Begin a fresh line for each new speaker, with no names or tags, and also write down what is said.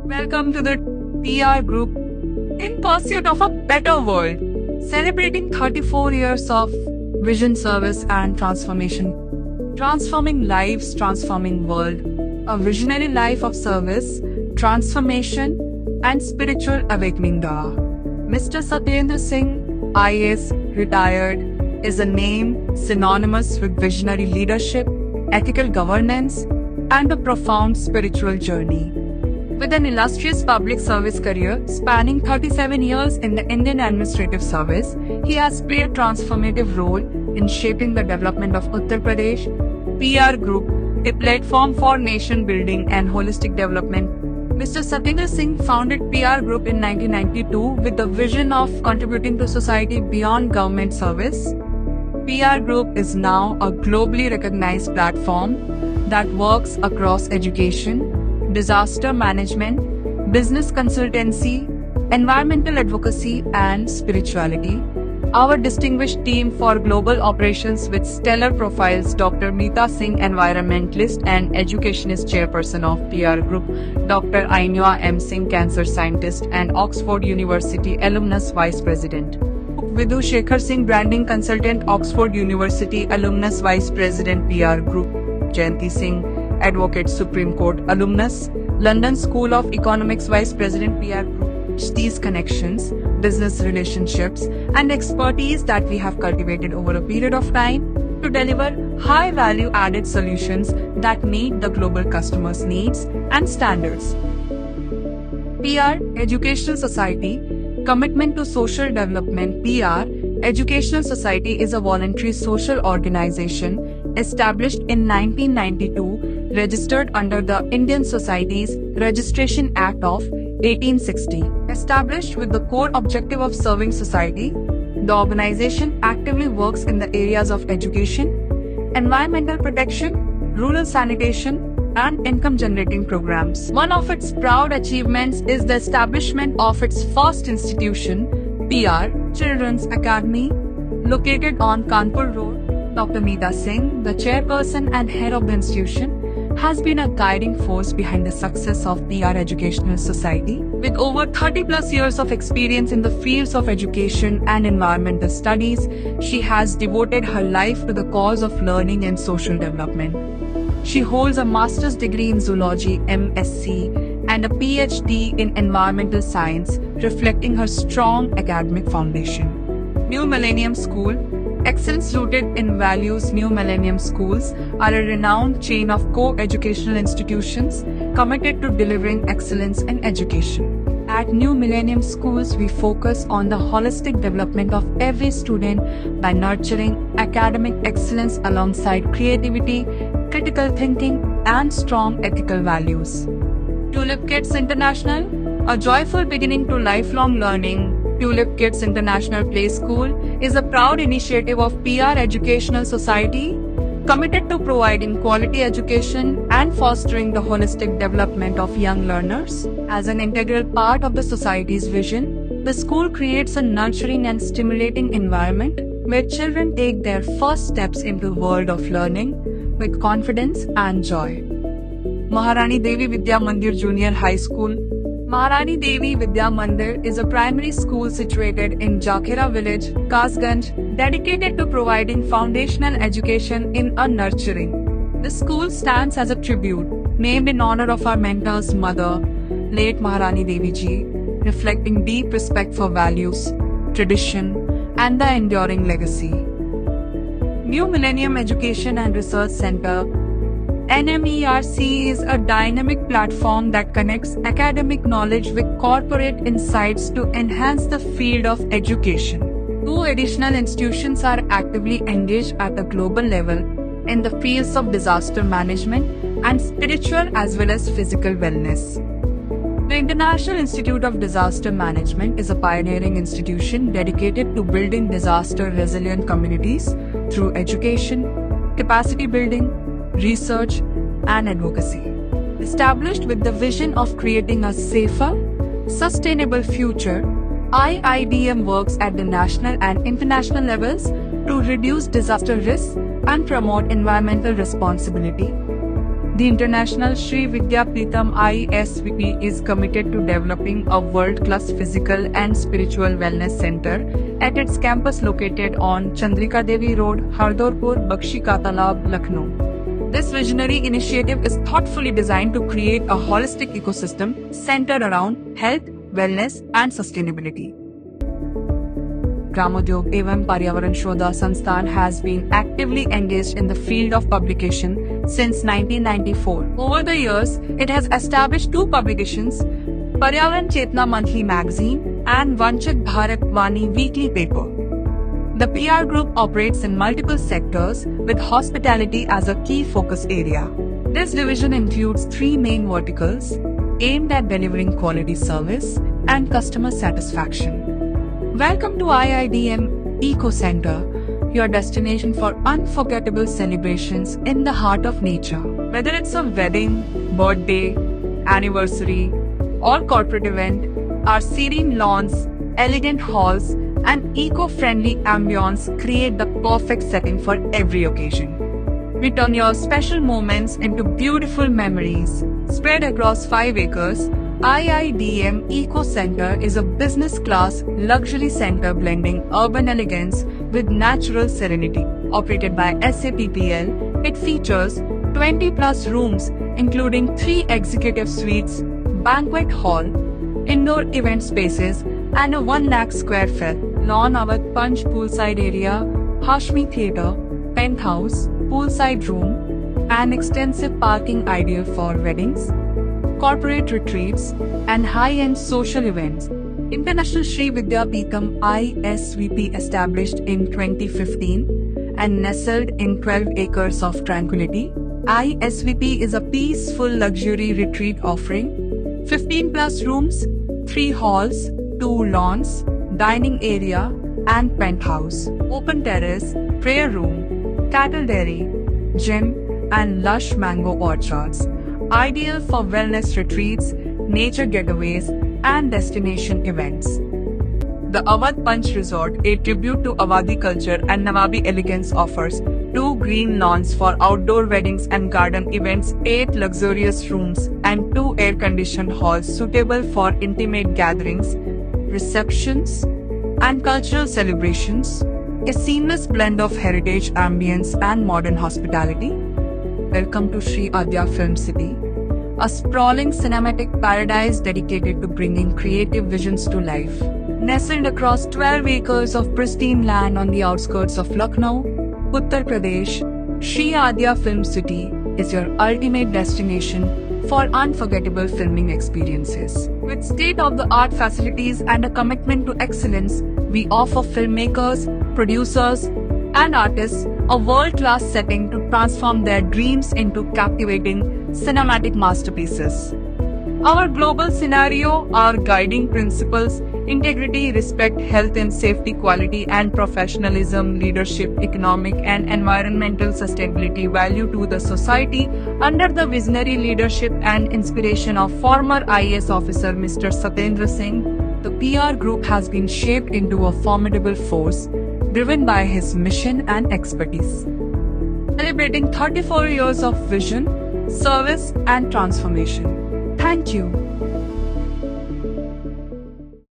Welcome to the PR Group in pursuit of a better world, celebrating 34 years of vision, service, and transformation. Transforming lives, transforming world. A visionary life of service, transformation, and spiritual awakening. Mr. Satyendra Singh, IAS, retired, is a name synonymous with visionary leadership, ethical governance, and a profound spiritual journey. With an illustrious public service career spanning 37 years in the Indian Administrative Service, he has played a transformative role in shaping the development of Uttar Pradesh. PR Group, a platform for nation building and holistic development. Mr. Satyendra Singh founded PR Group in 1992 with the vision of contributing to society beyond government service. PR Group is now a globally recognized platform that works across education, disaster management, business consultancy, environmental advocacy, and spirituality. Our distinguished team for global operations with stellar profiles: Dr. Meeta Singh, environmentalist and educationist chairperson of PR Group; Dr. Ainua M. Singh, cancer scientist and Oxford University alumnus vice president; Vidhu Shekhar Singh, branding consultant, Oxford University alumnus vice president, PR Group; Jayanti Singh, advocate, Supreme Court alumnus, London School of Economics vice president, PR Group. These connections, business relationships, and expertise that we have cultivated over a period of time to deliver high value added solutions that meet the global customers' needs and standards. PR Educational Society, commitment to social development. PR Educational Society is a voluntary social organization established in 1992, registered under the Indian Societies Registration Act of 1860. Established with the core objective of serving society, the organization actively works in the areas of education, environmental protection, rural sanitation, and income-generating programs. One of its proud achievements is the establishment of its first institution, PR Children's Academy, located on Kanpur Road. Dr. Meeta Singh, the chairperson and head of the institution, has been a guiding force behind the success of PR Educational Society. With over 30 plus years of experience in the fields of education and environmental studies, she has devoted her life to the cause of learning and social development. She holds a master's degree in zoology, MSc, and a PhD in environmental science, reflecting her strong academic foundation. New Millennium School, excellence rooted in values. New Millennium Schools are a renowned chain of co-educational institutions committed to delivering excellence in education. At New Millennium Schools, we focus on the holistic development of every student by nurturing academic excellence alongside creativity, critical thinking, and strong ethical values. Tulip Kids International, a joyful beginning to lifelong learning. Tulip Kids International Play School is a proud initiative of PR Educational Society, committed to providing quality education and fostering the holistic development of young learners. As an integral part of the society's vision, the school creates a nurturing and stimulating environment where children take their first steps into the world of learning with confidence and joy. Maharani Devi Vidya Mandir Junior High School. Maharani Devi Vidya Mandir is a primary school situated in Jakhera village, Kasganj, dedicated to providing foundational education in a nurturing. The school stands as a tribute, named in honor of our mentor's mother, late Maharani Devi Ji, reflecting deep respect for values, tradition, and the enduring legacy. New Millennium Education and Research Center, NMERC, is a dynamic platform that connects academic knowledge with corporate insights to enhance the field of education. Two additional institutions are actively engaged at the global level in the fields of disaster management and spiritual as well as physical wellness. The International Institute of Disaster Management is a pioneering institution dedicated to building disaster-resilient communities through education, capacity building, research, and advocacy. Established with the vision of creating a safer, sustainable future, IIDM works at the national and international levels to reduce disaster risks and promote environmental responsibility. The International Sri Vidyapeetham ISVP is committed to developing a world-class physical and spiritual wellness center at its campus located on Chandrika Devi Road, Hardorpur, Bakshi Ka Talab, Lucknow. This visionary initiative is thoughtfully designed to create a holistic ecosystem centered around health, wellness and sustainability. Gramodyog Evam Paryavaran Shodha Sansthan has been actively engaged in the field of publication since 1994. Over the years, it has established 2 publications, Paryavaran Chetna Monthly Magazine and Vanchit Bharat Vani Weekly Paper. The PR group operates in multiple sectors with hospitality as a key focus area. This division includes 3 main verticals aimed at delivering quality service and customer satisfaction. Welcome to IIDM Eco Center, your destination for unforgettable celebrations in the heart of nature. Whether it's a wedding, birthday, anniversary, or corporate event, our serene lawns, elegant halls, and eco-friendly ambience create the perfect setting for every occasion. We turn your special moments into beautiful memories. Spread across 5 acres, IIDM Eco Center is a business-class luxury center blending urban elegance with natural serenity. Operated by SAPPL, it features 20+ rooms including 3 executive suites, banquet hall, indoor event spaces, and a 1 lakh square feet lawn Awadh Punch poolside area, Hashmi Theatre, penthouse, poolside room, and extensive parking ideal for weddings, corporate retreats, and high-end social events. International Sri Vidyapeetham ISVP established in 2015 and nestled in 12 acres of tranquility. ISVP is a peaceful luxury retreat offering 15+ rooms, 3 halls, 2 lawns, dining area, and penthouse, open terrace, prayer room, cattle dairy, gym, and lush mango orchards. Ideal for wellness retreats, nature getaways, and destination events. The Awadh Punch Resort, a tribute to Awadhi culture and Nawabi elegance, offers 2 green lawns for outdoor weddings and garden events, 8 luxurious rooms, and 2 air-conditioned halls suitable for intimate gatherings, receptions, and cultural celebrations. A seamless blend of heritage ambience and modern hospitality. Welcome to Sri Adya Film City, a sprawling cinematic paradise dedicated to bringing creative visions to life. Nestled across 12 acres of pristine land on the outskirts of Lucknow, Uttar Pradesh, Sri Adya Film City is your ultimate destination for unforgettable filming experiences. With state-of-the-art facilities and a commitment to excellence, we offer filmmakers, producers, and artists a world-class setting to transform their dreams into captivating cinematic masterpieces. Our global scenario, our guiding principles: integrity, respect, health and safety, quality and professionalism, leadership, economic and environmental sustainability, value to the society, under the visionary leadership and inspiration of former IAS officer Mr. Satyendra Singh. The PR group has been shaped into a formidable force, driven by his mission and expertise. Celebrating 34 years of vision, service and transformation. Thank you.